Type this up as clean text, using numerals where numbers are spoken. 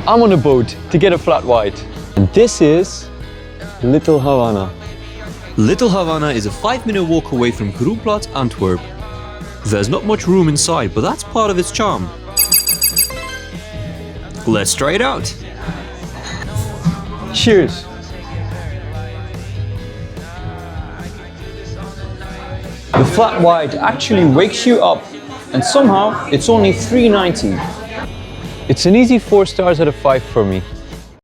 I'm on a boat to get a flat white. And this is Little Havana. Little Havana is a 5-minute walk away from Groenplaats, Antwerp. There's not much room inside, but that's part of its charm. Let's try it out. Cheers. The flat white actually wakes you up, and somehow it's only $3.90. It's an easy 4 stars out of 5 for me.